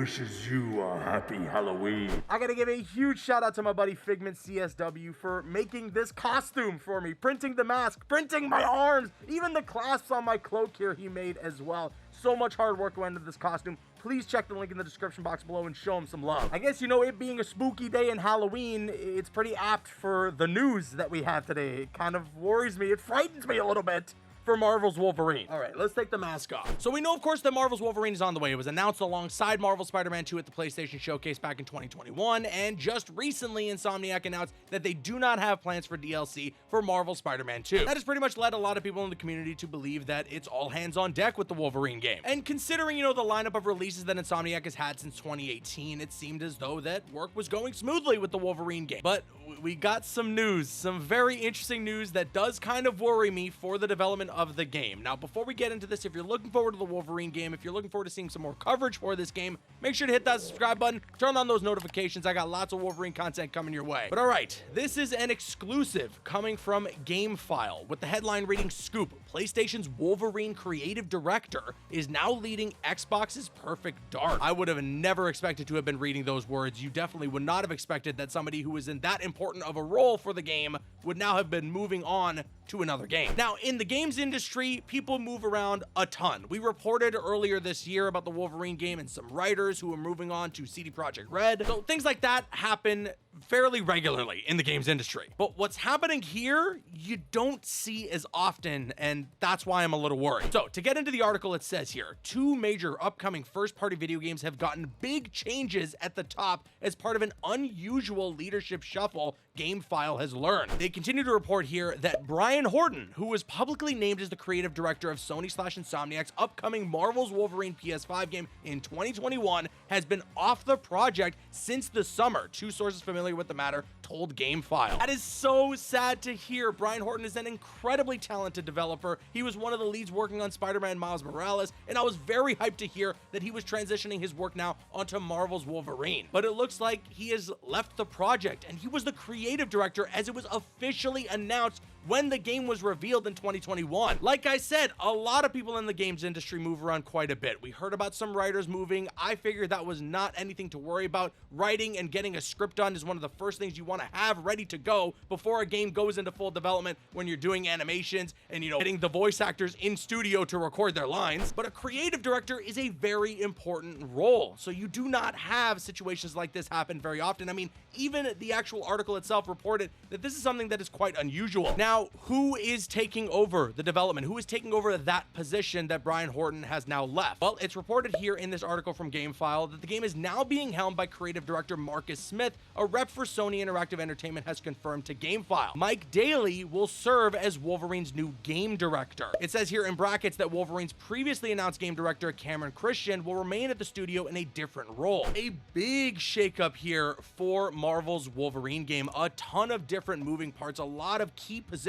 wishes you a happy Halloween. I gotta give a huge shout out to my buddy Figment CSW for making this costume for me, printing the mask, printing my arms, even the clasps on my cloak here he made as well. So much hard work went into this costume. Please check the link in the description box below and show him some love. I guess, you know, it being a spooky day in Halloween, it's pretty apt for the news that we have today. It kind of worries me, it frightens me a little bit for Marvel's Wolverine. All right, let's take the mask off. So we know, of course, that Marvel's Wolverine is on the way. It was announced alongside Marvel Spider-Man 2 at the PlayStation Showcase back in 2021, and just recently, Insomniac announced that they do not have plans for DLC for Marvel Spider-Man 2. That has pretty much led a lot of people in the community to believe that it's all hands on deck with the Wolverine game. And considering, you know, the lineup of releases that Insomniac has had since 2018, it seemed as though that work was going smoothly with the Wolverine game. But we got some news, some very interesting news that does kind of worry me for the development of the game. Now, before we get into this, if you're looking forward to the Wolverine game, if you're looking forward to seeing some more coverage for this game, make sure to hit that subscribe button, turn on those notifications. I got lots of Wolverine content coming your way. But all right, this is an exclusive coming from GameFile with the headline reading, "Scoop, PlayStation's Wolverine creative director is now leading Xbox's Perfect Dark." I would have never expected to have been reading those words. You definitely would not have expected that somebody who was in that important of a role for the game would now have been moving on to another game. Now, in the games industry, people move around a ton. We reported earlier this year about the Wolverine game and some writers who were moving on to CD Projekt Red. So things like that happen fairly regularly in the games industry. But what's happening here, you don't see as often, and that's why I'm a little worried. So to get into the article, it says here, 2 major upcoming first-party video games have gotten big changes at the top as part of an unusual leadership shuffle GameFile has learned. They continue to report here that Brian Horton, who was publicly named as the creative director of Sony/Insomniac's upcoming Marvel's Wolverine PS5 game in 2021, has been off the project since the summer. 2 sources familiar with the matter told GameFile. That is so sad to hear. Brian Horton is an incredibly talented developer. He was one of the leads working on Spider-Man Miles Morales, and I was very hyped to hear that he was transitioning his work now onto Marvel's Wolverine. But it looks like he has left the project, and he was the creative director as it was officially announced when the game was revealed in 2021. Like I said, a lot of people in the games industry move around quite a bit. We heard about some writers moving. I figured that was not anything to worry about. Writing and getting a script done is one of the first things you want to have ready to go before a game goes into full development, when you're doing animations and, you know, getting the voice actors in studio to record their lines. But a creative director is a very important role. So you do not have situations like this happen very often. I mean, even the actual article itself reported that this is something that is quite unusual. Now, who is taking over the development? Who is taking over that position that Brian Horton has now left? Well, it's reported here in this article from GameFile that the game is now being helmed by creative director Marcus Smith. A rep for Sony Interactive Entertainment has confirmed to GameFile. Mike Daly will serve as Wolverine's new game director. It says here in brackets that Wolverine's previously announced game director Cameron Christian will remain at the studio in a different role. A big shakeup here for Marvel's Wolverine game. A ton of different moving parts, a lot of key positions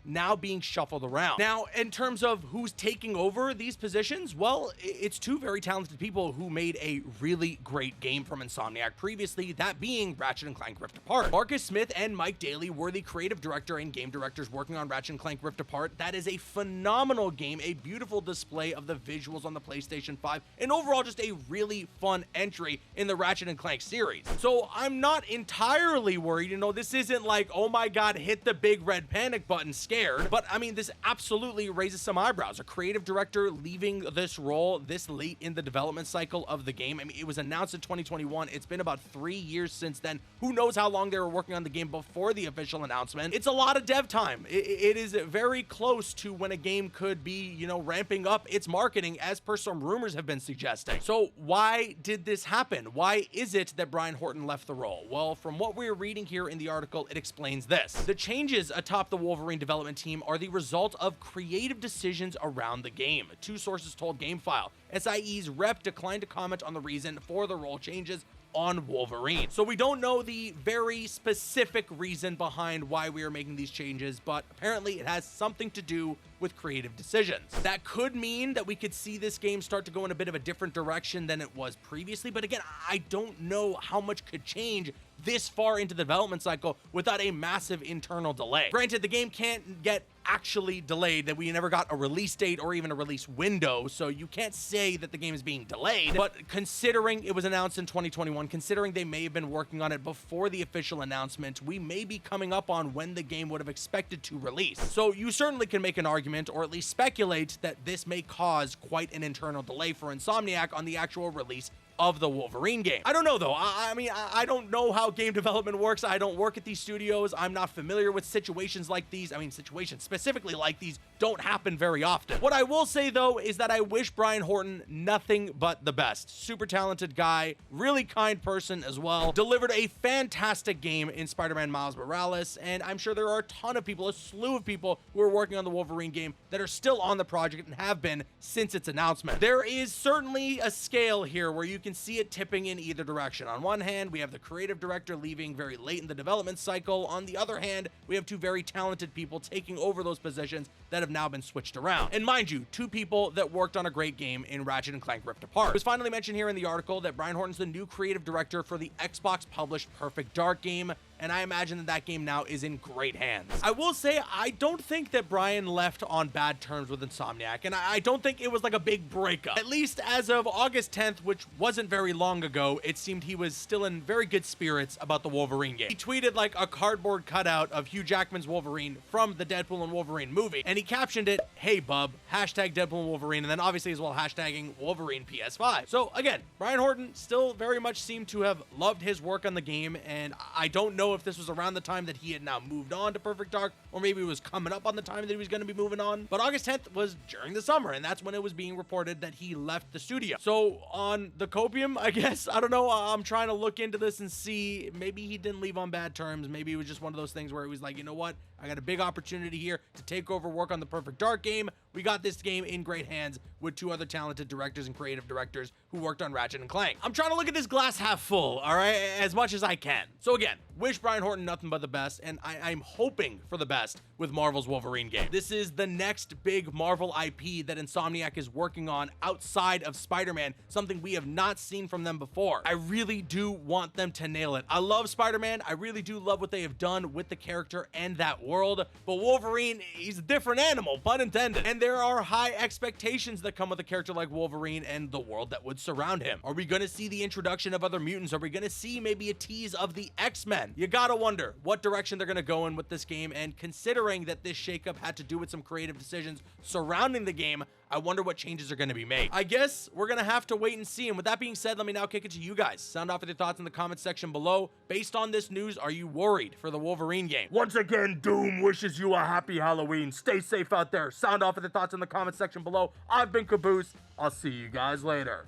now being shuffled around. Now, in terms of who's taking over these positions, well, it's 2 very talented people who made a really great game from Insomniac previously, that being Ratchet & Clank Rift Apart. Marcus Smith and Mike Daly were the creative director and game directors working on Ratchet & Clank Rift Apart. That is a phenomenal game, a beautiful display of the visuals on the PlayStation 5, and overall just a really fun entry in the Ratchet & Clank series. So I'm not entirely worried. You know, this isn't like, oh my god, hit the big red panic button, scared. But I mean, this absolutely raises some eyebrows. A creative director leaving this role this late in the development cycle of the game. I mean, it was announced in 2021. It's been about 3 years since then. Who knows how long they were working on the game before the official announcement. It's a lot of dev time. It is very close to when a game could be, you know, ramping up its marketing, as per some rumors have been suggesting. So why did this happen? Why is it that Brian Horton left the role? Well, from what we're reading here in the article, it explains this. The changes atop the Wolverine development team are the result of creative decisions around the game. 2 sources told GameFile. SIE's rep declined to comment on the reason for the role changes on Wolverine. So we don't know the very specific reason behind why we are making these changes, but apparently it has something to do with creative decisions. That could mean that we could see this game start to go in a bit of a different direction than it was previously, but again, I don't know how much could change this far into the development cycle without a massive internal delay. Granted, the game can't get actually delayed, that we never got a release date or even a release window, so you can't say that the game is being delayed. But considering it was announced in 2021, considering they may have been working on it before the official announcement, we may be coming up on when the game would have expected to release. So you certainly can make an argument, or at least speculate, that this may cause quite an internal delay for Insomniac on the actual release of the Wolverine game. I don't know though. I mean, I don't know how game development works. I don't work at these studios. I'm not familiar with situations like these. I mean, situations specifically like these don't happen very often. What I will say though is that I wish Brian Horton nothing but the best. Super talented guy, really kind person as well. Delivered a fantastic game in Spider-Man Miles Morales, and I'm sure there are a ton of people, a slew of people who are working on the Wolverine game that are still on the project and have been since its announcement. There is certainly a scale here where you can see it tipping in either direction. On one hand, we have the creative director leaving very late in the development cycle. On the other hand, we have two very talented people taking over those positions that have now been switched around. And mind you, two people that worked on a great game in Ratchet & Clank Rift Apart. It was finally mentioned here in the article that Brian Horton's the new creative director for the Xbox published Perfect Dark game, and I imagine that that game now is in great hands. I will say, I don't think that Brian left on bad terms with Insomniac, and I don't think it was like a big breakup. At least as of August 10th, which wasn't very long ago, it seemed he was still in very good spirits about the Wolverine game. He tweeted like a cardboard cutout of Hugh Jackman's Wolverine from the Deadpool and Wolverine movie, and he captioned it, "Hey bub, hashtag Deadpool and Wolverine," and then obviously as well hashtagging Wolverine PS5. So again, Brian Horton still very much seemed to have loved his work on the game, and I don't know if this was around the time that he had now moved on to Perfect Dark, or maybe it was coming up on the time that he was going to be moving on. But August 10th was during the summer, and that's when it was being reported that he left the studio. So on the copium, I guess, I don't know, I'm trying to look into this and see, maybe he didn't leave on bad terms. Maybe it was just one of those things where he was like, you know what, I got a big opportunity here to take over work on the Perfect Dark game. We got this game in great hands with two other talented directors and creative directors who worked on Ratchet and Clank. I'm trying to look at this glass half full, all right, as much as I can. So again, wish Brian Horton nothing but the best, and I'm hoping for the best with Marvel's Wolverine game. This is the next big Marvel IP that Insomniac is working on outside of Spider-Man, something we have not seen from them before. I really do want them to nail it. I love Spider-Man. I really do love what they have done with the character and that world, but Wolverine, he's a different animal, pun intended. And there are high expectations that come with a character like Wolverine and the world that would surround him. Are we going to see the introduction of other mutants? Are we going to see maybe a tease of the X-Men? You gotta wonder what direction they're going to go in with this game, and considering that this shakeup had to do with some creative decisions surrounding the game, I wonder what changes are going to be made. I guess we're going to have to wait and see. And with that being said, let me now kick it to you guys. Sound off with your thoughts in the comments section below. Based on this news, are you worried for the Wolverine game? Once again, Doom wishes you a happy Halloween. Stay safe out there. Sound off with your thoughts in the comments section below. I've been Caboose. I'll see you guys later.